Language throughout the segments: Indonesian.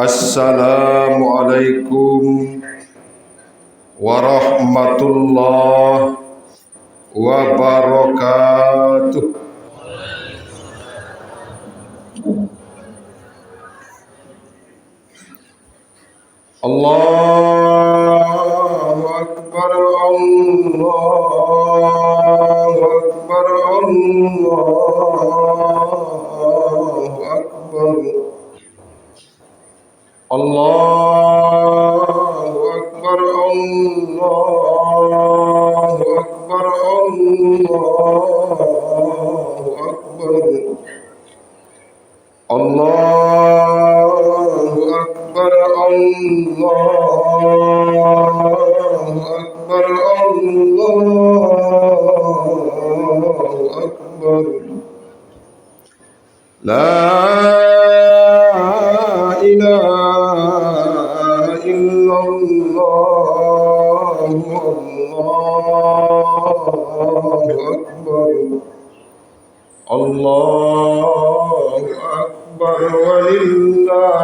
Assalamualaikum warahmatullahi wabarakatuh. Allahu Akbar, Allahu Akbar, Allahu Akbar. Allahu Akbar, Allahu Akbar, Allahu Akbar. Allahu Akbar, Allahu Akbar, Allahu Akbar. La ilaha illallah, Allahu Akbar. Allahu Akbar walillahil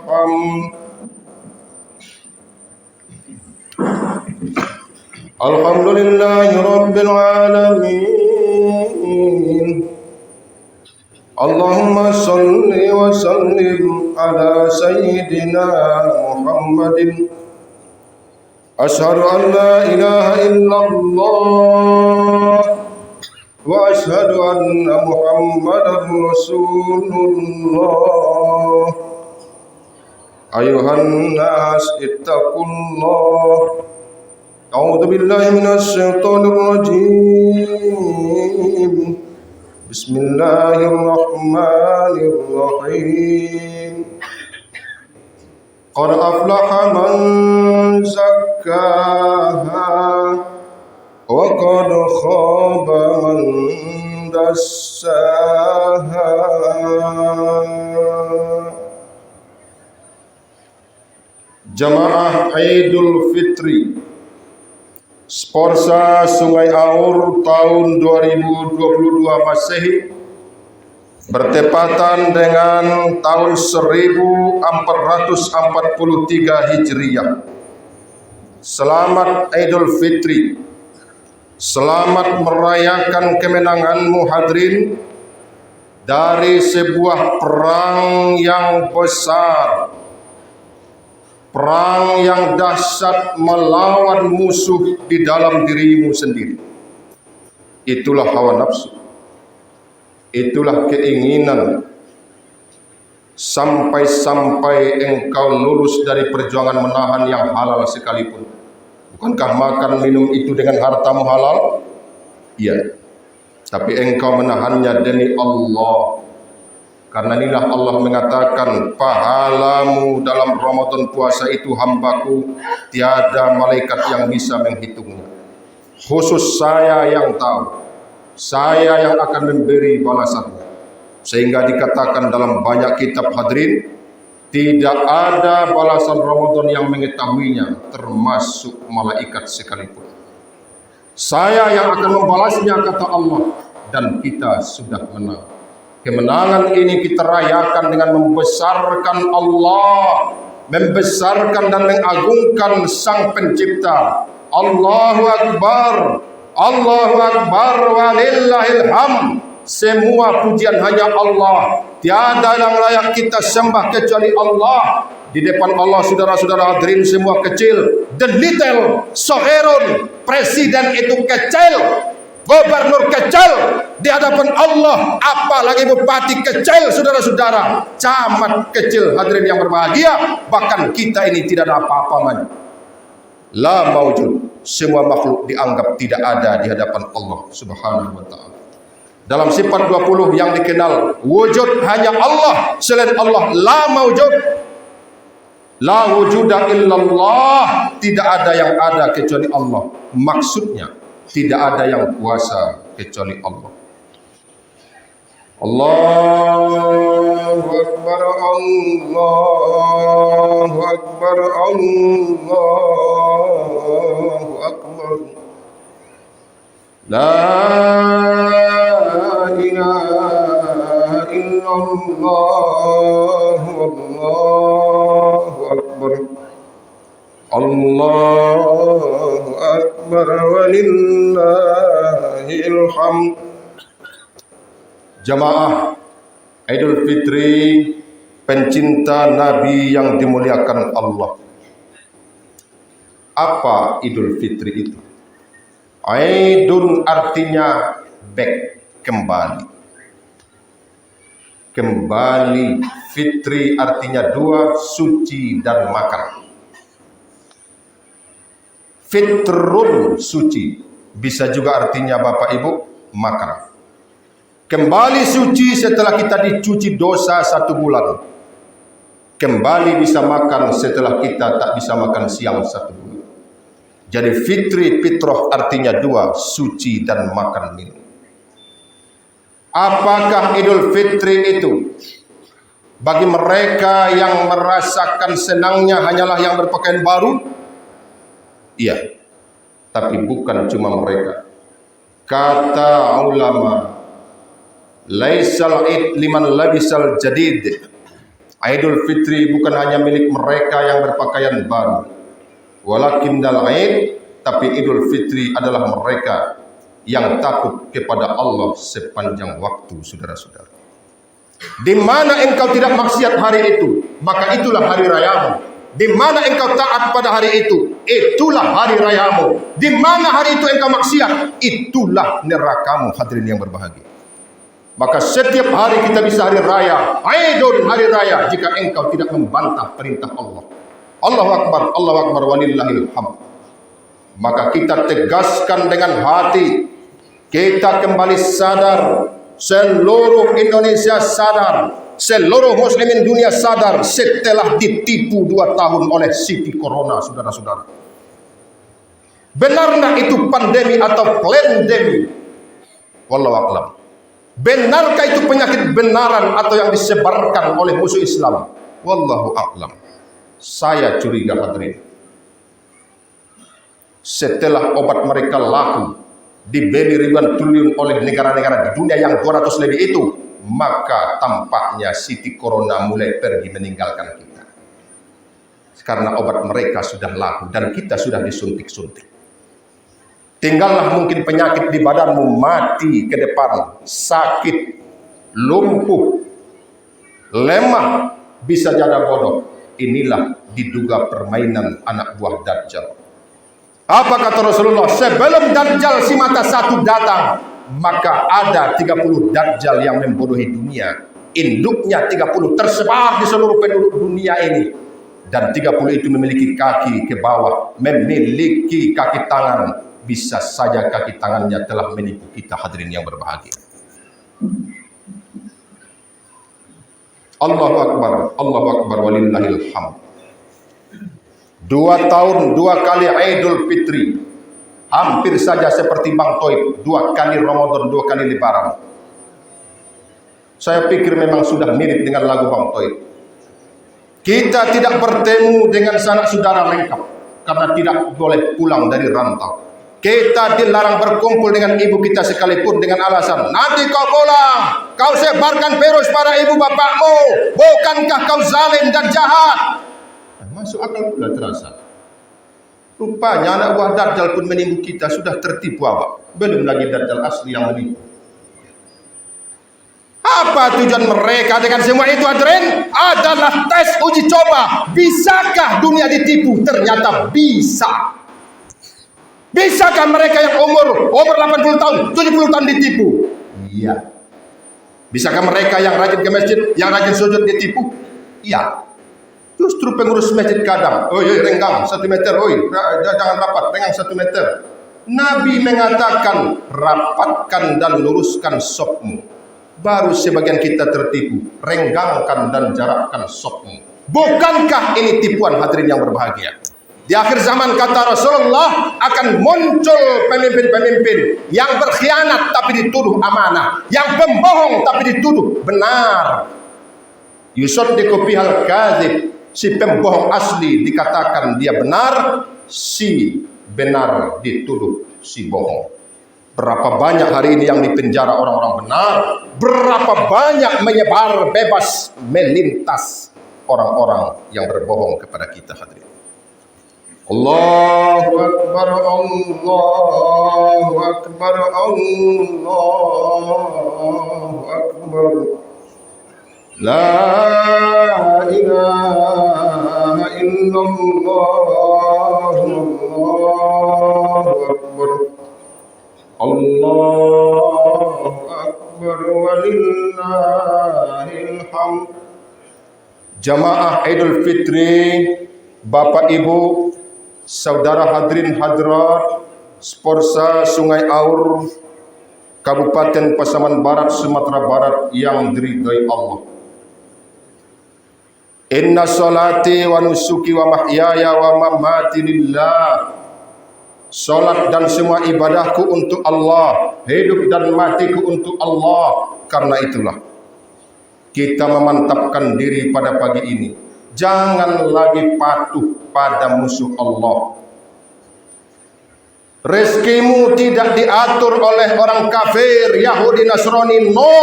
hamd. Alhamdulillahi rabbil alamin. Allahumma salli wa sallim ala sayyidina Muhammadin. Asyhadu an la ilaha illallah wa asyhadu anna Muhammadar Rasulullah. Ayuhan nas ittaqullah. A'udzu billahi minasy syaithanir rajim. Bismillahirrahmanirrahim. Qad aflaha man zakkaha wa qad khaba man dassaha. Jamaah Idul Fitri Sporsa Sungai Aur tahun 2022 Masehi bertepatan dengan tahun 1443 Hijriah. Selamat Idul Fitri. Selamat merayakan kemenanganmu hadirin dari sebuah perang yang besar, perang yang dahsyat melawan musuh di dalam dirimu sendiri. Itulah hawa nafsu, itulah keinginan, sampai-sampai engkau lulus dari perjuangan menahan yang halal sekalipun. Bukankah makan minum itu dengan hartamu halal? Iya, tapi engkau menahannya demi Allah. Karena inilah Allah mengatakan, pahalamu dalam Ramadan puasa itu hambaku, tiada malaikat yang bisa menghitungnya. Khusus saya yang tahu, saya yang akan memberi balasannya. Sehingga dikatakan dalam banyak kitab hadirin, tidak ada balasan Ramadan yang mengetahuinya, termasuk malaikat sekalipun. Saya yang akan membalasnya, kata Allah, dan kita sudah menang. Kemenangan ini kita rayakan dengan membesarkan Allah, membesarkan dan mengagungkan Sang Pencipta. Allahu Akbar, Allahu Akbar walillahil hamd. Semua pujian hanya Allah. Tiada yang layak kita sembah kecuali Allah. Di depan Allah, saudara-saudara hadirin semua kecil. The little soherun, presiden itu kecil, gubernur kecil di hadapan Allah, apalagi bupati kecil, saudara-saudara, camat kecil, hadirin yang berbahagia. Bahkan kita ini tidak ada apa-apa man. La maujud, semua makhluk dianggap tidak ada di hadapan Allah Subhanahu wa taala. Dalam sifat 20 yang dikenal, wujud hanya Allah, selain Allah la maujud. La wujuda illallah, tidak ada yang ada kecuali Allah. Maksudnya, tidak ada yang kuasa kecuali Allah. Allahu Akbar, Allahu Akbar, Allahu Akbar. La ilaha illallah, Allahu Akbar. Allahu Akbar walillahil hamd. Jamaah Idul Fitri, pencinta Nabi yang dimuliakan Allah. Apa Idul Fitri itu? Aidun artinya back, kembali. Kembali, fitri artinya dua, suci dan makan. Fitrun, suci. Bisa juga artinya Bapak Ibu, makan. Kembali suci setelah kita dicuci dosa 1 bulan. Kembali bisa makan setelah kita tak bisa makan siang 1 bulan. Jadi fitri, fitrah artinya dua, suci dan makan minum. Apakah Idul Fitri itu? Bagi mereka yang merasakan senangnya hanyalah yang berpakaian baru? Iya, tapi bukan cuma mereka. Kata ulama, laisal id liman labisal jadid. Idul Fitri bukan hanya milik mereka yang berpakaian baru. Walakin dal id, tapi Idul Fitri adalah mereka yang takut kepada Allah sepanjang waktu, saudara-saudara. Di mana engkau tidak maksiat hari itu, maka itulah hari rayamu. Di mana engkau taat pada hari itu, itulah hari rayamu. Di mana hari itu engkau maksiat, itulah nerakamu, hadirin yang berbahagia. Maka setiap hari kita bisa hari raya, Aidul hari raya, jika engkau tidak membantah perintah Allah. Allahu Akbar walillahil hamd. Maka kita tegaskan dengan hati, kita kembali sadar, seluruh Indonesia sadar, seluruh muslimin dunia sadar setelah ditipu 2 tahun oleh Siti Corona, saudara-saudara. Benarkah itu pandemi atau plandemi? Wallahu a'lam. Benarkah itu penyakit benaran atau yang disebarkan oleh musuh Islam? Wallahu a'lam. Saya curiga, hadirin. Setelah obat mereka laku, dibeli ribuan triliun oleh negara-negara di dunia yang 200 lebih itu, maka tampaknya Siti Corona mulai pergi meninggalkan kita. Karena obat mereka sudah laku dan kita sudah disuntik-suntik. Tinggallah mungkin penyakit di badanmu mati ke depan, sakit, lumpuh, lemah, bisa jadi bodoh. Inilah diduga permainan anak buah Dajjal. Apa kata Rasulullah? Sebelum Dajjal si mata satu datang, maka ada 30 Dajjal yang membodohi dunia. Induknya 30 tersebar di seluruh penduduk dunia ini. Dan 30 itu memiliki kaki ke bawah, memiliki kaki tangan. Bisa saja kaki tangannya telah menipu kita, hadirin yang berbahagia. Allahu Akbar walillahil hamd. 2 tahun 2 kali Idul Fitri, hampir saja seperti Bang Toib, 2 kali Ramadan, 2 kali Lebaran. Saya pikir memang sudah mirip dengan lagu Bang Toib. Kita tidak bertemu dengan sanak saudara lengkap karena tidak boleh pulang dari rantau. Kita dilarang berkumpul dengan ibu kita sekalipun dengan alasan, nanti kau pulang, kau sebarkan virus pada ibu bapakmu, bukankah kau zalim dan jahat? Masuk akal pula terasa. Rupanya anak buah Dajjal pun menipu kita, sudah tertipu awak. Belum lagi Dajjal asli yang menipu. Apa tujuan mereka dengan semua itu, hadirin? Adalah tes uji coba. Bisakah dunia ditipu? Ternyata bisa. Bisakah mereka yang umur 80 tahun, 70 tahun ditipu? Iya. Bisakah mereka yang rajin ke masjid, yang rajin sujud ditipu? Iya. Justru pengurus masjid kadang, renggang 1 meter, jangan rapat, renggang 1 meter. Nabi mengatakan, rapatkan dan luruskan sopmu. Baru sebagian kita tertipu, renggangkan dan jarakkan sopmu. Bukankah ini tipuan, hadirin yang berbahagia? Di akhir zaman, kata Rasulullah, akan muncul pemimpin-pemimpin yang berkhianat tapi dituduh amanah, yang pembohong tapi dituduh benar. Yusaddiqu bihal kadzib. Si pembohong asli dikatakan dia benar, si benar dituduh si bohong. Berapa banyak hari ini yang dipenjara orang-orang benar, berapa banyak menyebar bebas melintas orang-orang yang berbohong kepada kita hadirin. Allahu Akbar, Allahu Akbar, Allahu Akbar. La ilaha illallah, Allahu Akbar. Allahu Akbar walillahil hamd. Jamaah Idul Fitri, Bapak Ibu, saudara hadirin hadirat, Sporsa Sungai Aur, Kabupaten Pasaman Barat, Sumatera Barat yang diridhai Allah. Inna salati wa nusuki wa mahyaya wa mamati lillah. Salat dan semua ibadahku untuk Allah, hidup dan matiku untuk Allah. Karena itulah kita memantapkan diri pada pagi ini, jangan lagi patuh pada musuh Allah. Rezekimu tidak diatur oleh orang kafir, Yahudi, Nasrani, no.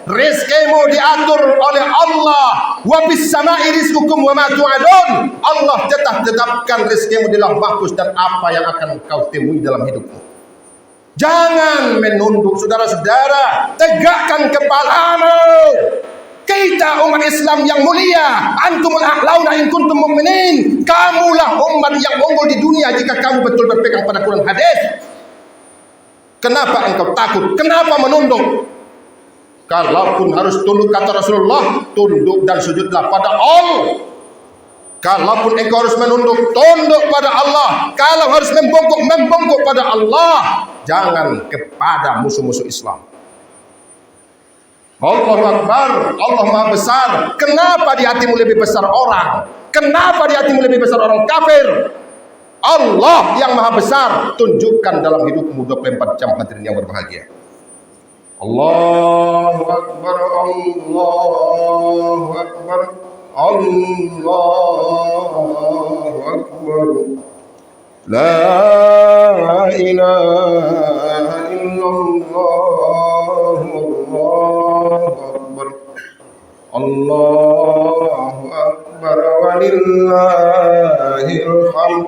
Rezekimu diatur oleh Allah. Wa bis sama'i rizqukum wa ma tu'adun. Allah tetapkan rezekimu di lauh mahfuz dan apa yang akan kau temui dalam hidupmu. Jangan menunduk, saudara-saudara, tegakkan kepalamu. Kita umat Islam yang mulia, antumul a'launa in kuntum mu'minin. Kamulah umat yang unggul di dunia jika kamu betul berpegang pada Quran hadis. Kenapa engkau takut? Kenapa menunduk? Kalaupun harus tunduk kata Rasulullah, tunduk dan sujudlah pada Allah. Kalaupun engkau harus menunduk, tunduk pada Allah. Kalau harus membongkok, membongkok pada Allah. Jangan kepada musuh-musuh Islam. Allahu Akbar, Allah Maha Besar. Kenapa di hatimu lebih besar orang? Kenapa di hatimu lebih besar orang kafir? Allah yang Maha Besar. Tunjukkan dalam hidupmu 24 jam hadirin yang berbahagia. Allahu Akbar, Allahu Akbar, Allahu Akbar. La ilaha illallah, Allahu Akbar. Allahu Akbar walillahil hamd.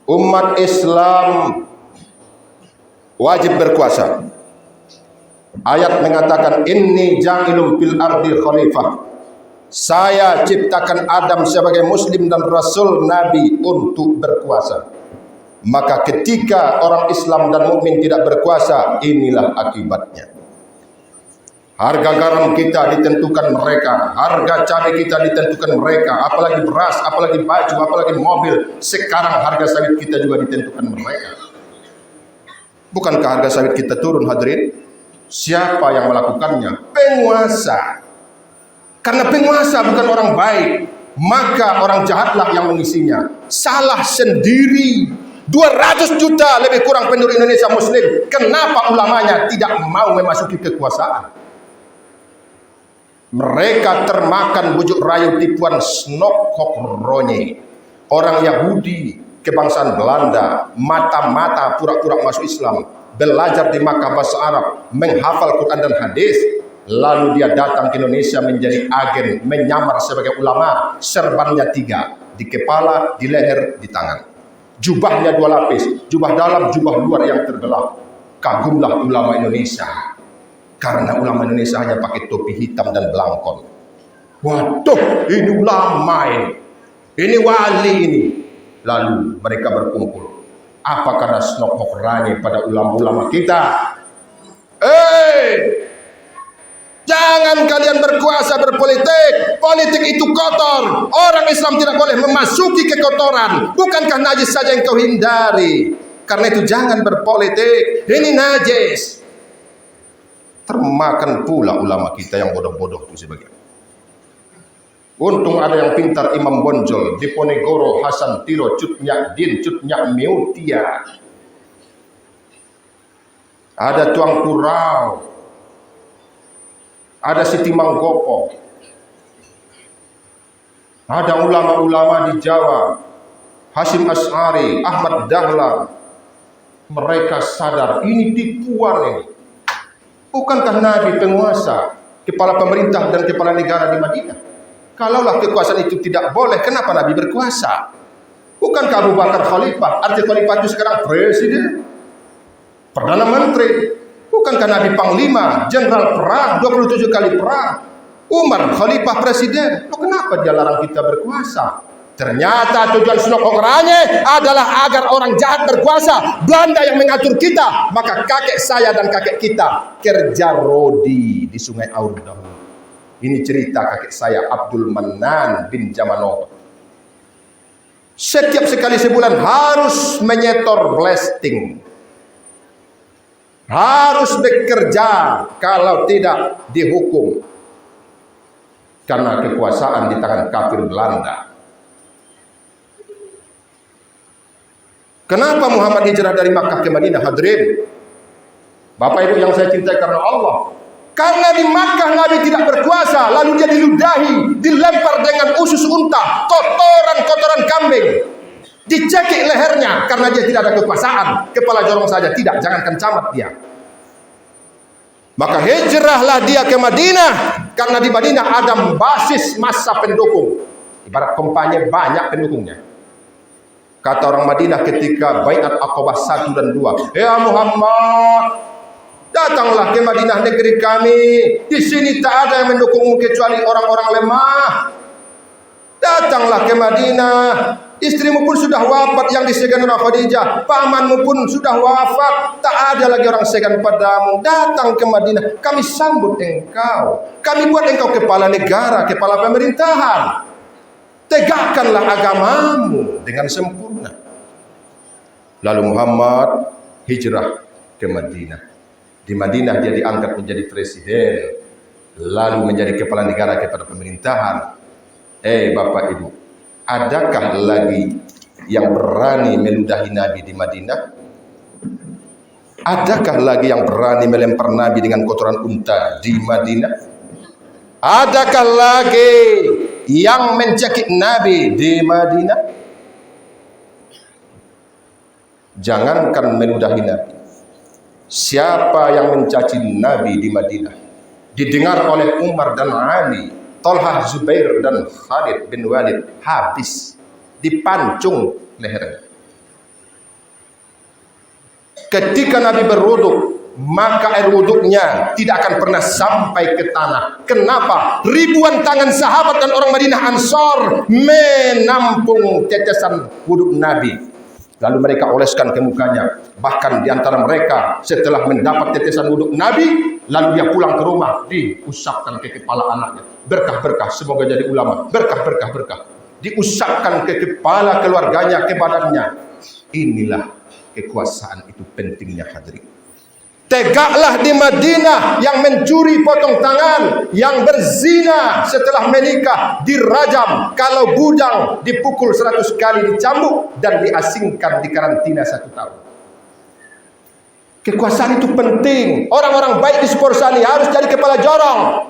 Umat Islam wajib berkuasa. Ayat mengatakan inni ja'ilun fil ardi khalifah. Saya ciptakan Adam sebagai muslim dan rasul nabi untuk berkuasa. Maka ketika orang Islam dan mukmin tidak berkuasa, inilah akibatnya. Harga garam kita ditentukan mereka, harga cabai kita ditentukan mereka, apalagi beras, apalagi baju, apalagi mobil. Sekarang harga sawit kita juga ditentukan mereka. Bukankah harga sawit kita turun hadirin? Siapa yang melakukannya? Penguasa. Karena penguasa bukan orang baik, maka orang jahatlah yang mengisinya. Salah sendiri. 200 juta lebih kurang penduduk Indonesia muslim. Kenapa ulamanya tidak mau memasuki kekuasaan? Mereka termakan bujuk rayu tipuan Snokhokrone, orang Yahudi kebangsaan Belanda, mata-mata pura-pura masuk Islam, belajar di Makkah bahasa Arab, menghafal Quran dan hadis. Lalu dia datang ke Indonesia menjadi agen, menyamar sebagai ulama. Serbannya 3, di kepala, di leher, di tangan. Jubahnya 2 lapis, jubah dalam, jubah luar yang terbelah. Kagumlah ulama Indonesia, karena ulama Indonesia hanya pakai topi hitam dan belangkon. Waduh, ini ulama ini wali ini. Lalu mereka berkumpul. Apa karena Snokhokrane pada ulama-ulama kita? Jangan kalian berkuasa berpolitik. Politik itu kotor. Orang Islam tidak boleh memasuki kekotoran. Bukankah najis saja yang kau hindari? Karena itu jangan berpolitik. Ini najis. Termakan pula ulama kita yang bodoh-bodoh itu sebagian. Untung ada yang pintar, Imam Bonjol, Diponegoro, Hasan Tiro, Cutnyak Din, Cutnyak Meutia. Ada Tuang Kurau. Ada Siti Manggopo. Ada ulama-ulama di Jawa, Hashim Asy'ari, Ahmad Dahlan, Mereka sadar ini tipuan ini. Bukankah Nabi penguasa, kepala pemerintah dan kepala negara di Madinah? Kalaulah kekuasaan itu tidak boleh, kenapa Nabi berkuasa? Bukankah Abu Bakar khalifah? Arti khalifah itu sekarang presiden, perdana menteri. Bukankah Nabi panglima, jenderal perang, 27 kali perang? Umar khalifah presiden. Kenapa dia larang kita berkuasa? Ternyata tujuan Sunok Okranya adalah agar orang jahat berkuasa. Belanda yang mengatur kita. Maka kakek saya dan kakek kita kerja rodi di Sungai Aur dahulu. Ini cerita kakek saya Abdul Manan bin Jamanoh. Setiap sekali sebulan harus menyetor blasting. Harus bekerja, kalau tidak dihukum. Karena kekuasaan di tangan kafir Belanda. Kenapa Muhammad hijrah dari Makkah ke Madinah, hadirin? Bapak Ibu yang saya cintai karena Allah. Karena di Makkah Nabi tidak berkuasa, lalu dia diludahi, dilempar dengan usus unta, kotoran-kotoran kambing. Dicekik lehernya karena dia tidak ada kekuasaan. Kepala jorong saja tidak, jangankan camat dia. Maka hijrahlah dia ke Madinah, karena di Madinah ada basis massa pendukung. Ibarat kompanya banyak pendukungnya. Kata orang Madinah ketika Baiat Aqabah 1 dan 2, "Ya Muhammad, datanglah ke Madinah negeri kami. Di sini tak ada yang mendukungmu kecuali orang-orang lemah. Datanglah ke Madinah. Istrimu pun sudah wafat yang disegan oleh Khadijah. Pamanmu pun sudah wafat. Tak ada lagi orang segan padamu. Datang ke Madinah. Kami sambut engkau. Kami buat engkau kepala negara, kepala pemerintahan. Tegakkanlah agamamu dengan sempurna." Lalu Muhammad hijrah ke Madinah. Di Madinah dia diangkat menjadi presiden, lalu menjadi kepala negara, kepala pemerintahan. Bapak Ibu, adakah lagi yang berani meludahi Nabi di Madinah? Adakah lagi yang berani melempar Nabi dengan kotoran unta di Madinah? Adakah lagi yang mencekik Nabi di Madinah? Jangankan meludahi Nabi, siapa yang mencaci Nabi di Madinah didengar oleh Umar dan Ali, Talhah, Zubair dan Khalid bin Walid, habis dipancung lehernya. Ketika Nabi berwuduk, maka air wuduknya tidak akan pernah sampai ke tanah. Kenapa? Ribuan tangan sahabat dan orang Madinah Ansor menampung tetesan wuduk Nabi. Lalu mereka oleskan ke mukanya. Bahkan di antara mereka setelah mendapat tetesan wuduk Nabi, lalu dia pulang ke rumah, diusapkan ke kepala anaknya. Berkah-berkah, semoga jadi ulama. Berkah-berkah-berkah. Diusapkan ke kepala keluarganya, ke badannya. Inilah kekuasaan itu pentingnya, hadirin. Tegaklah di Madinah, yang mencuri potong tangan, yang berzina setelah menikah dirajam, kalau bujang dipukul 100 kali, dicambuk dan diasingkan di karantina 1 tahun. Kekuasaan itu penting. Orang-orang baik di Sporsani harus jadi kepala jorong.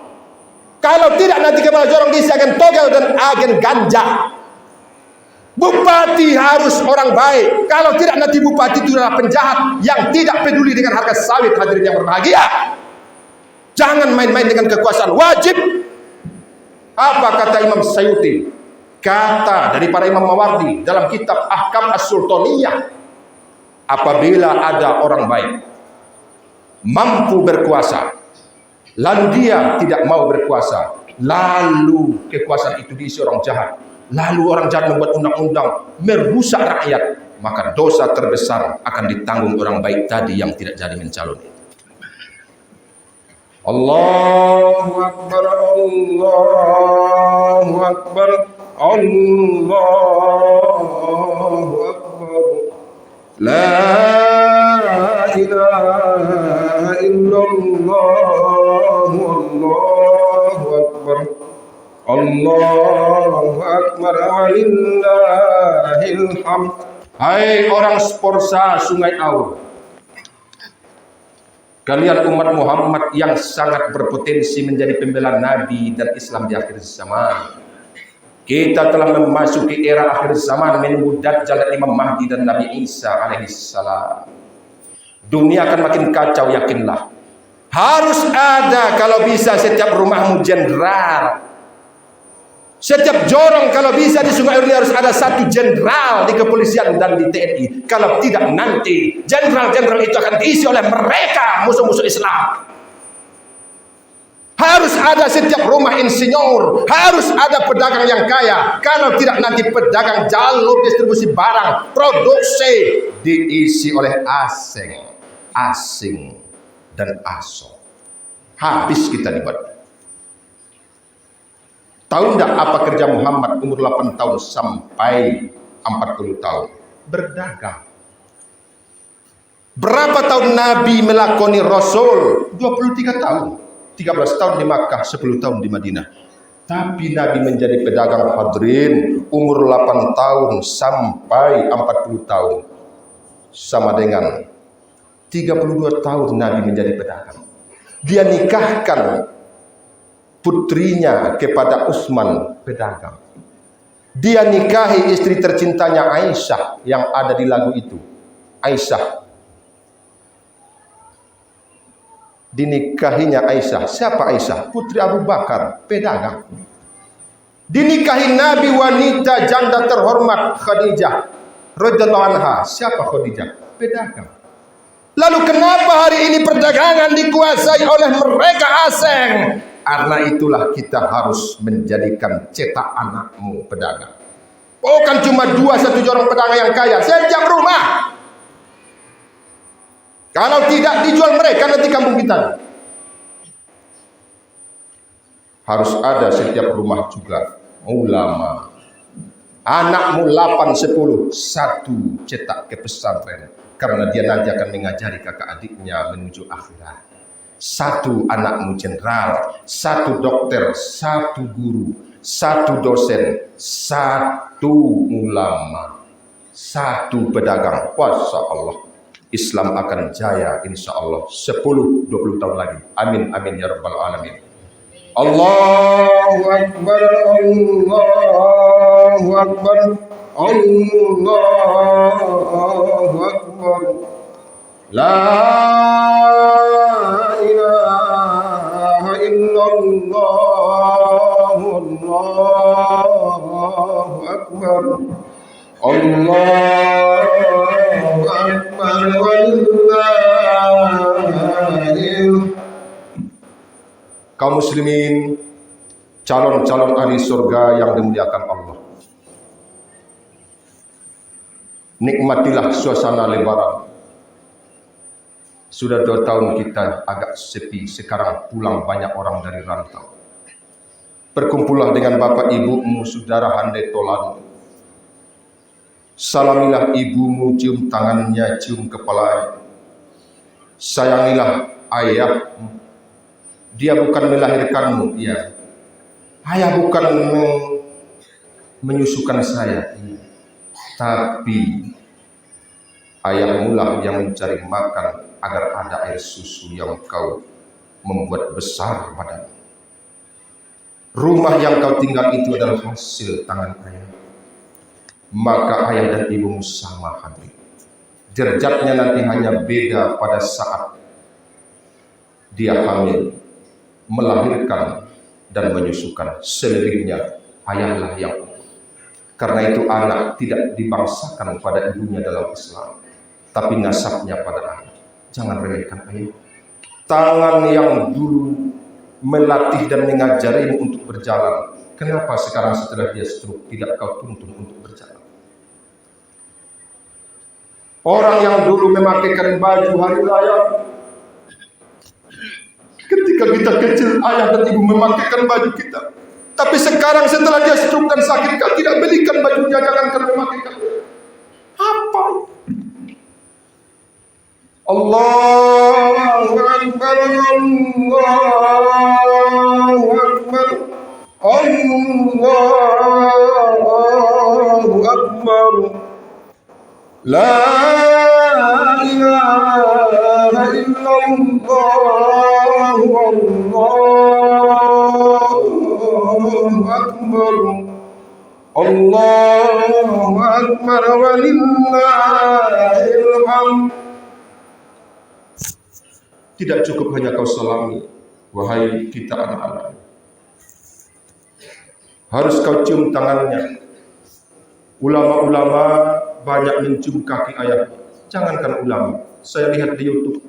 Kalau tidak, nanti kepala jorong diisi agen togel dan agen ganja. Bupati harus orang baik. Kalau tidak, nanti bupati itu adalah penjahat yang tidak peduli dengan harga sawit, hadirin yang berbahagia. Jangan main-main dengan kekuasaan. Wajib. Apa kata Imam Sayuti? Kata dari para Imam Mawardi dalam kitab Ahkam As-Sultaniyah, apabila ada orang baik mampu berkuasa, lalu dia tidak mau berkuasa, lalu kekuasaan itu diisi orang jahat, lalu orang jahat membuat undang-undang merusak rakyat, maka dosa terbesar akan ditanggung orang baik tadi yang tidak jadi mencalon. Allahu Akbar, Allahu Akbar, Allahu Akbar. La ilaha illallah, Allahu Akbar. Allahu Akbar, walillahil hamd. Hai orang Sporsa Sungai Aur, kalian umat Muhammad yang sangat berpotensi menjadi pembela Nabi dan Islam di akhir zaman. Kita telah memasuki era akhir zaman, menunggu Dajjal dan Imam Mahdi dan Nabi Isa alaihissalam. dunia akan makin kacau, yakinlah. Harus ada kalau bisa setiap rumahmu jenderal. Setiap jorong kalau bisa di Sungai Urni harus ada satu jenderal di kepolisian dan di TNI. Kalau tidak nanti jenderal-jenderal itu akan diisi oleh mereka musuh-musuh Islam. Harus ada setiap rumah insinyur, harus ada pedagang yang kaya. Kalau tidak nanti pedagang jalur distribusi barang, produksi diisi oleh asing dan asing. Habis kita dibuat. Tahu tidak apa kerja Muhammad umur 8 tahun sampai 40 tahun? Berdagang. Berapa tahun Nabi melakoni Rasul? 23 tahun. 13 tahun di Makkah, 10 tahun di Madinah. Tapi Nabi menjadi pedagang hadirin umur 8 tahun sampai 40 tahun. Sama dengan 32 tahun Nabi menjadi pedagang. Dia nikahkan putrinya kepada Utsman, pedagang. Dia nikahi istri tercintanya Aisyah yang ada di lagu itu. Aisyah. Dinikahinya Aisyah. Siapa Aisyah? Putri Abu Bakar, pedagang. Dinikahi Nabi wanita janda terhormat Khadijah radhiyallahu anha. Siapa Khadijah? Pedagang. Lalu kenapa hari ini perdagangan dikuasai oleh mereka asing? Karena itulah kita harus menjadikan cetak anakmu pedagang. Bukan cuma 2-1 jorong pedagang yang kaya, setiap rumah. Kalau tidak dijual mereka nanti kampung kita. Harus ada setiap rumah juga ulama. Anakmu 8-10, 1 cetak ke pesantren. Karena dia nanti akan mengajari kakak adiknya menuju akhirat. 1 anakmu jenderal, 1 dokter, 1 guru, 1 dosen, 1 ulama, 1 pedagang. Masya Allah, Islam akan jaya insya Allah 10-20 tahun lagi. Amin amin ya rabbal alamin. Allahu Akbar, Allahu Akbar, Allahu Akbar. La ilaha illallah, Allahu Akbar, Allahu Akbar, walillahil. Kaum muslimin, calon-calon ahli surga yang dimuliakan Allah, nikmatilah suasana lebaran. Sudah 2 tahun kita agak sepi, sekarang pulang banyak orang dari rantau. Berkumpullah dengan bapak ibumu, saudara handai tolan. Salamilah ibumu, cium tangannya, cium kepalanya. Sayangilah ayahmu. Dia bukan melahirkanmu, ya. Ayah bukan menyusukan saya, tapi ayahmu lah yang mencari makan agar ada air susu yang kau membuat besar badanmu. Rumah yang kau tinggal itu adalah hasil tangan ayah. Maka ayah dan ibumu sama hadir. Derajatnya nanti hanya beda pada saat dia hamil, melahirkan dan menyusukan. Selebihnya ayahlah yang umum. Karena itu anak tidak dibangsakan pada ibunya dalam Islam, tapi nasabnya pada anak. Jangan remehkan ayah. Tangan yang dulu melatih dan mengajarimu untuk berjalan, kenapa sekarang setelah dia stroke tidak kau tuntun untuk berjalan? Orang yang dulu memakaikan baju hari raya, ketika kita kecil ayah dan ibu memakaikan baju kita, tapi sekarang setelah dia stroke dan sakit kau tidak belikan bajunya, jangankan memakaikan. Apa? Allahu Akbar, Allahu Akbar, Allahu Akbar. La ilaha illallah, Allahu Akbar, Allahu Akbar, walillahil hamd. Tidak cukup hanya kau salami, wahai kita anak-anak. Harus kau cium tangannya. Ulama-ulama banyak mencium kaki ayah. Jangankan ulama, saya lihat di YouTube.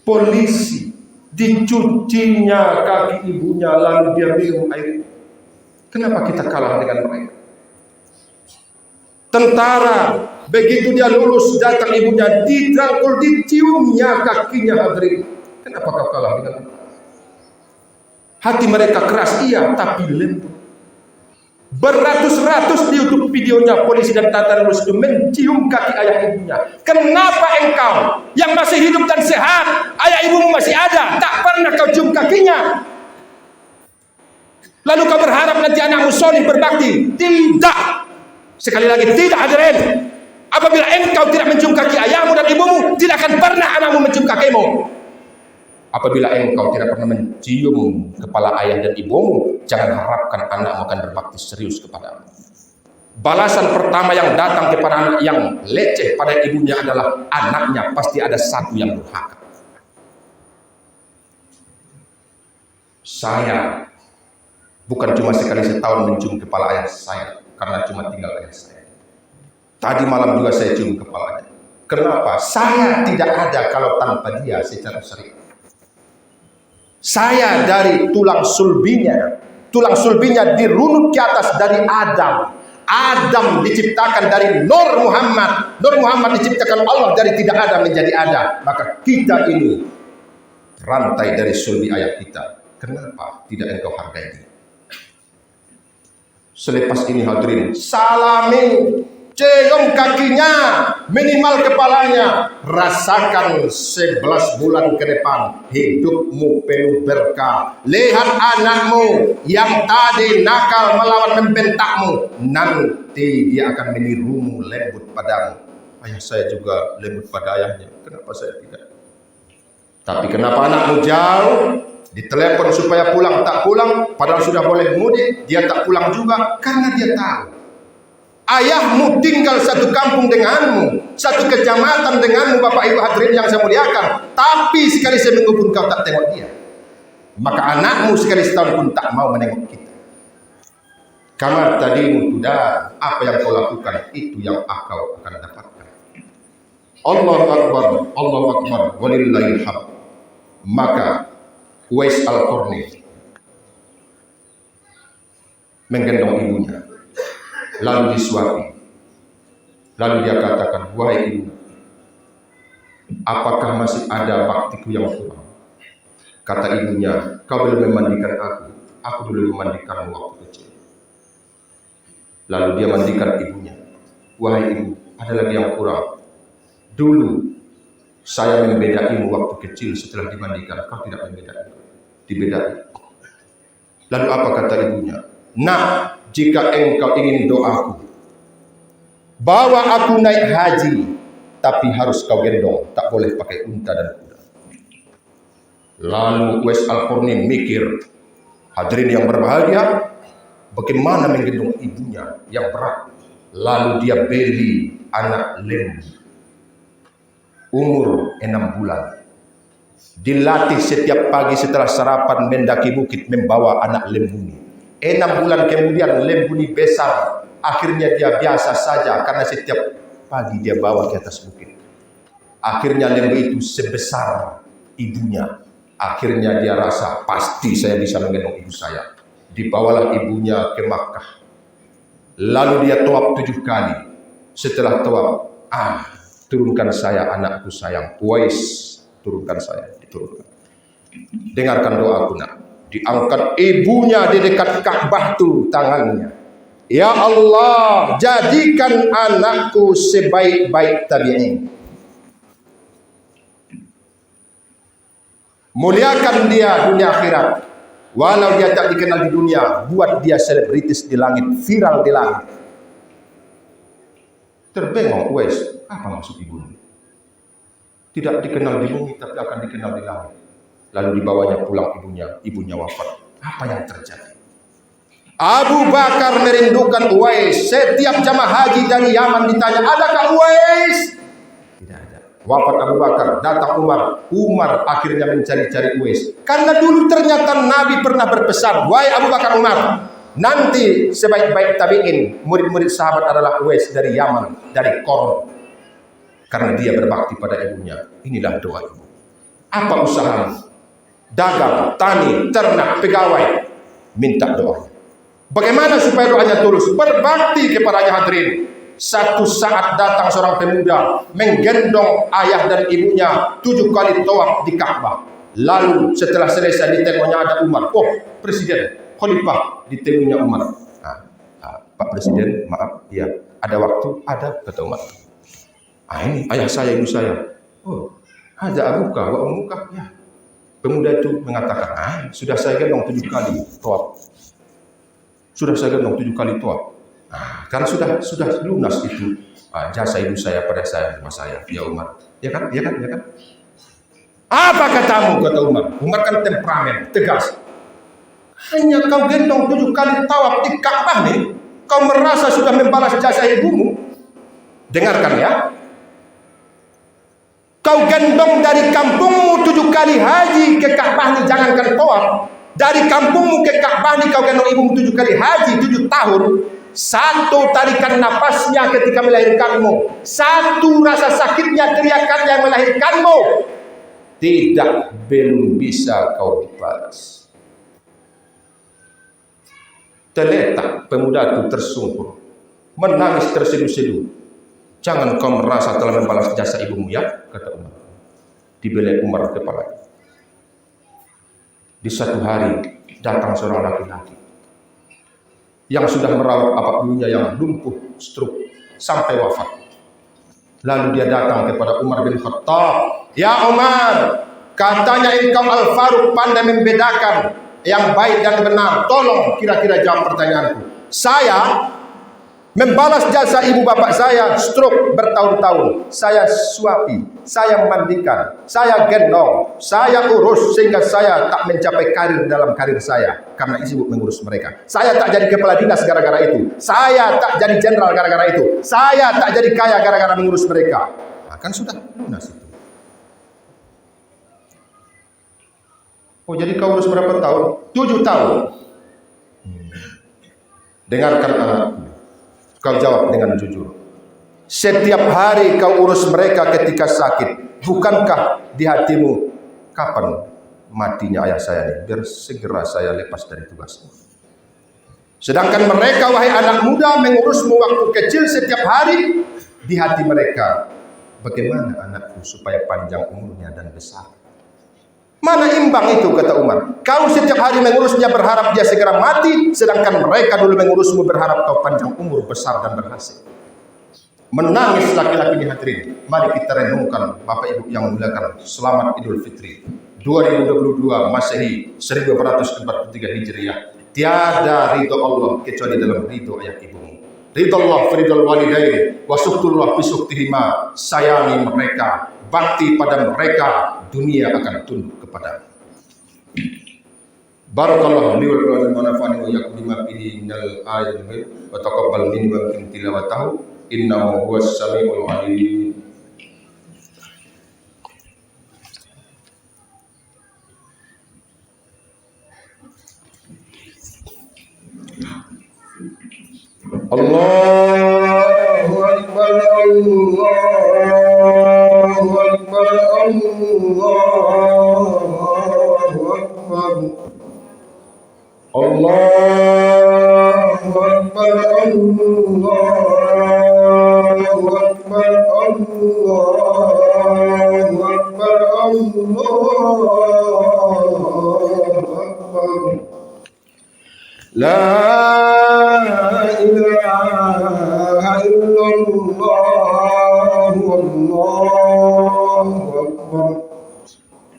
Polisi dicucinya kaki ibunya lalu dia minum air. Kenapa kita kalah dengan mereka? Tentara, begitu dia lulus datang ibunya dirangkul, diciumnya kakinya. Hadirin, kenapa kau kalah dengan mereka? Hati mereka keras, iya, tapi lembut. Beratus-ratus di YouTube videonya polisi dan tentara lulus itu mencium kaki ayah ibunya. Kenapa engkau yang masih hidup dan sehat, ayah ibumu masih ada, tak pernah kau cium kakinya? Lalu kau berharap nanti anakmu soleh berbakti? Tidak. Sekali lagi tidak, hadirin. Apabila engkau tidak mencium kaki ayahmu dan ibumu, tidak akan pernah anakmu mencium kakimu. Apabila engkau tidak pernah mencium kepala ayah dan ibumu, jangan harapkan anakmu akan berbakti serius kepadamu. Balasan pertama yang datang kepada anak yang leceh pada ibunya adalah anaknya pasti ada satu yang durhaka. Saya bukan cuma sekali setahun mencium kepala ayah saya, karena cuma tinggal ayah saya. Tadi malam juga saya cium kepalanya. Kenapa? Saya tidak ada kalau tanpa dia secara syariat. Saya dari tulang sulbinya dirunut ke atas dari Adam. Adam diciptakan dari Nur Muhammad. Nur Muhammad diciptakan Allah dari tidak ada menjadi ada. Maka kita ini rantai dari sulbi ayah kita. Kenapa tidak engkau hargai dia? Selepas ini hadirin, salami, cium kakinya, minimal kepalanya. Rasakan 11 bulan ke depan hidupmu penuh berkah. Lihat anakmu yang tadi nakal melawan membentakmu, nanti dia akan menirumu, lembut padamu. Ayah saya juga lembut pada ayahnya, kenapa saya tidak? Tapi kenapa anakmu jauh? Ditelepon supaya pulang, tak pulang, padahal sudah boleh mudik, dia tak pulang juga, karena dia tahu ayahmu tinggal satu kampung denganmu, satu kecamatan denganmu, Bapak Ibu hadirin yang saya muliakan, tapi sekali seminggu pun kau tak tengok dia. Maka anakmu sekali setahun pun tak mau menengok kita. Kamar tadimu sudah, apa yang kau lakukan itu yang kau akan dapatkan. Allahu Akbar, Allahu Akbar, walillahil hamd. Maka Uwais Al-Qarni menggendong ibunya, lalu disuapi, lalu dia katakan, wahai ibu, apakah masih ada baktiku yang kurang? Kata ibunya, kau belum memandikan aku belum memandikanmu waktu kecil. Lalu dia mandikan ibunya, wahai ibu, ada lagi yang kurang. Dulu saya membedaimu waktu kecil, setelah dimandikan kau tidak membedai. Dibedai. Lalu apa kata ibunya? Nah, jika engkau ingin doaku, bawa aku naik haji, tapi harus kau gendong, tak boleh pakai unta dan kuda. Lalu Uwais Al-Qarni mikir, hadirin yang berbahagia, bagaimana menggendong ibunya yang berat. Lalu dia beli anak lembu umur 6 bulan. Dilatih setiap pagi setelah sarapan mendaki bukit membawa anak lembu ini. 6 bulan kemudian lembu ini besar. Akhirnya dia biasa saja karena setiap pagi dia bawa ke atas bukit. Akhirnya lembu itu sebesar ibunya. Akhirnya dia rasa pasti saya bisa menggendong ibu saya. Dibawalah ibunya ke Makkah. Lalu dia tawaf 7 kali. Setelah tawaf, turunkan saya anakku sayang, Uwais, turunkan saya, diturunkan. Dengarkan doaku nak. Diangkat ibunya di dekat Ka'bah tuh tangannya. Ya Allah, jadikan anakku sebaik-baik tabi'in. Muliakan dia dunia akhirat. Walau dia tak dikenal di dunia, buat dia selebritis di langit, viral di langit. Terbengong Uwais, apa maksud ibu ini? Tidak dikenal di bumi, tapi akan dikenal di langit. Lalu dibawanya pulang ibunya wafat. Apa yang terjadi? Abu Bakar merindukan Uwais. Setiap jamaah haji dari Yaman ditanya, adakah Uwais? Tidak ada. Wafat Abu Bakar, datang Umar. Umar akhirnya mencari-cari Uwais. Karena dulu ternyata Nabi pernah berpesan, wahai Abu Bakar Umar, nanti sebaik-baik tabi'in, murid-murid sahabat adalah Uwais dari Yaman, dari Qaran. Karena dia berbakti pada ibunya. Inilah doa ibu. Apa usaha? Dagang, tani, ternak, pegawai. Minta doa. Bagaimana supaya doanya tulus? Berbakti kepadanya hadirin. Satu saat datang seorang pemuda menggendong ayah dan ibunya 7 kali tawaf di Ka'bah. Lalu setelah selesai ditengoknya ada Umar. Oh, Presiden, Khalifah, ditemuinya Umar. Pak Presiden, maaf, ya ada waktu? Ada, kata Umar. Ini ayah saya, ibu saya. Oh, ada abuka, wa umuka. Ya. Pemuda itu mengatakan, sudah saya gendong 7 kali tawaf. Sudah saya gendong 7 kali tawaf. Kan sudah lunas itu jasa ibu saya pada saya, rumah saya, ya Umar. Ya kan? Apa katamu, kata Umar. Umar kan temperamen, tegas. Hanya kau gendong 7 kali tawaf di Ka'bah nih, kau merasa sudah membalas jasa ibumu. Dengarkan ya. Kau gendong dari kampungmu 7 kali haji ke Ka'bah nih, jangankan tawaf. Dari kampungmu ke Ka'bah nih kau gendong ibumu 7 kali haji, 7 tahun. Satu tarikan napasnya ketika melahirkanmu, satu rasa sakitnya teriakan yang melahirkanmu, tidak belum bisa kau balas. Terletak pemuda itu tersungkur, menangis terseduh-seduh. Jangan kau merasa telah membalas jasa ibumu ya, kata Umar. Dibelai Umar kepalanya. Di satu hari datang seorang laki-laki yang sudah merawat bapak ibunya yang lumpuh, stroke, sampai wafat. Lalu dia datang kepada Umar bin Khattab. Ya Umar, katanya engkau Al-Faruq, pandai membedakan yang baik dan benar. Tolong kira-kira jawab pertanyaanku. Saya membalas jasa ibu bapak saya, stroke bertahun-tahun. Saya suapi, saya mandikan, saya gendong, saya urus sehingga saya tak mencapai karir dalam karir saya karena sibuk mengurus mereka. Saya tak jadi kepala dinas gara-gara itu. Saya tak jadi jenderal gara-gara itu. Saya tak jadi kaya gara-gara mengurus mereka. Kan sudah lunas itu. Oh, jadi kau urus berapa tahun? 7 tahun. Dengarkan anakku. Kau jawab dengan jujur. Setiap hari kau urus mereka ketika sakit. Bukankah di hatimu, kapan matinya ayah saya ini? Biar segera saya lepas dari tugasnya. Sedangkan mereka, wahai anak muda, mengurusmu waktu kecil setiap hari. Di hati mereka, bagaimana anakku supaya panjang umurnya dan besar? Mana imbang itu, kata Umar. Kau setiap hari mengurusnya berharap dia segera mati, sedangkan mereka dulu mengurusmu berharap kau panjang umur, besar dan berhasil. Menangis laki-laki di hadirin. Mari kita renungkan Bapak Ibu yang memuliakan. Selamat Idul Fitri 2022 Masehi 1443 Hijriah. Tiada ridho Allah kecuali dalam ridho ayah ibumu. Ridho Allah firidul walidain wa suktullah bisuktihima. Sayangi mereka, bakti pada mereka, dunia akan tunduk kepada. Barakallahu li wa lakum wa nafa'ani wa iyyakum bima fihi minal ayatil wa taqabbal minni wa minkum tilawatahu innahu huwas samiul alim. Allahu akbar, Allahu akbar, Allahu akbar, Allahu akbar, Allahu akbar, Allahu akbar, Allahu akbar. La ilaha illallah, Allahu akbar,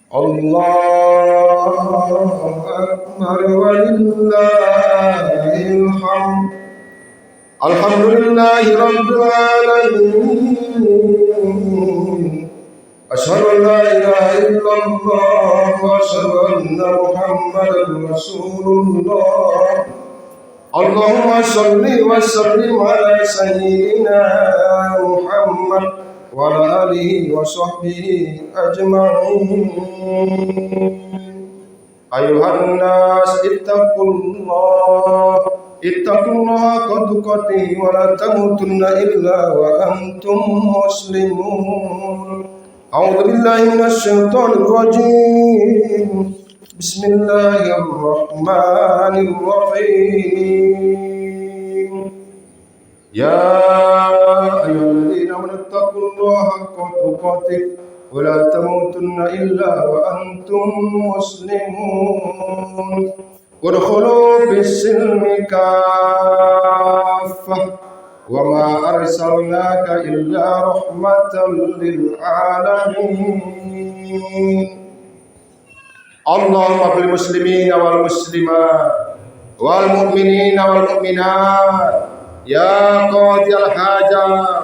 Allahu akbar, walillahil hamd. Alhamdulillahi rabbil alamin. Asyhadu an la ilaha illallah wa asyhadu anna Muhammadan Rasulullah. Allahumma shalli wa sallim ala sayyidina Muhammad وعلى آله وصحبه أجمعين. أيها الناس اتقوا الله حق تقاته ولا تموتن إلا وأنتم مسلمون. أعوذ بالله من الشيطان الرجيم. بسم الله الرحمن الرحيم. يا أيها الذين آمنوا اتقوا الله حق تقاته ولا تموتن إلا وأنتم مسلمون. ادخلوا في السلم كافة وما أرسلناك إلا رحمة للعالمين. اللهم اغفر للمسلمين والمسلمات والمؤمنين والمؤمنات يا قاضي الحاجات.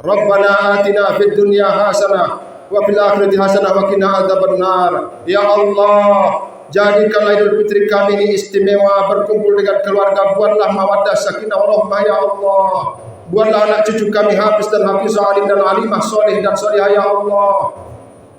ربنا آتنا في الدنيا حسنة وفي الآخرة حسنة وقنا عذاب النار. Ya Allah, jadikanlah Idul Fitri kami ini istimewa, berkumpul dengan keluarga. Buatlah mawaddah sakinah warahmah ya Allah. Buatlah anak cucu kami hafiz dan hafizah, alim dan alimah, soleh dan solehah ya Allah.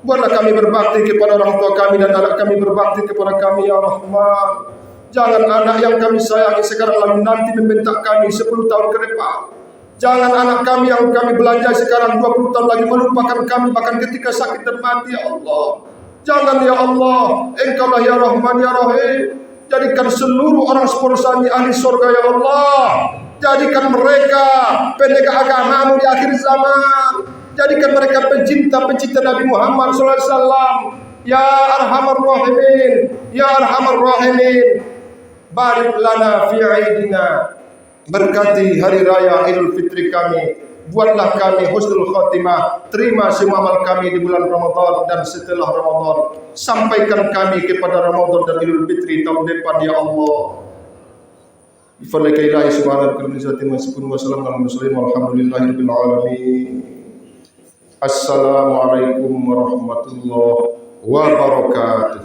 Buatlah kami berbakti kepada orang tua kami dan anak kami berbakti kepada kami ya Rahman. Jangan anak yang kami sayangi sekarang lalu nanti membentak kami 10 tahun ke depan. Jangan anak kami yang kami belanja sekarang 20 tahun lagi melupakan kami bahkan ketika sakit dan mati ya Allah. Jangan ya Allah, Engkaulah ya Rahman ya Rahim. Jadikan seluruh orang sponsor ini ahli surga ya Allah. Jadikan mereka penegak agamamu di akhir zaman. Jadikan mereka pencinta Nabi Muhammad SAW. Ya Arhamar Rahimin, Ya Arhamar Rahimin. Barik lana fi aidina. Berkati hari raya Idul Fitri kami. Buatlah kami husnul khotimah. Terima semua amal kami di bulan Ramadan dan setelah Ramadan. Sampaikan kami kepada Ramadan dan Idul Fitri tahun depan ya Allah. Bifadlika ilahi subhanahu wa ta'ala. Wassalamualaikum warahmatullahi wabarakatuh. Assalamualaikum warahmatullahi wabarakatuh.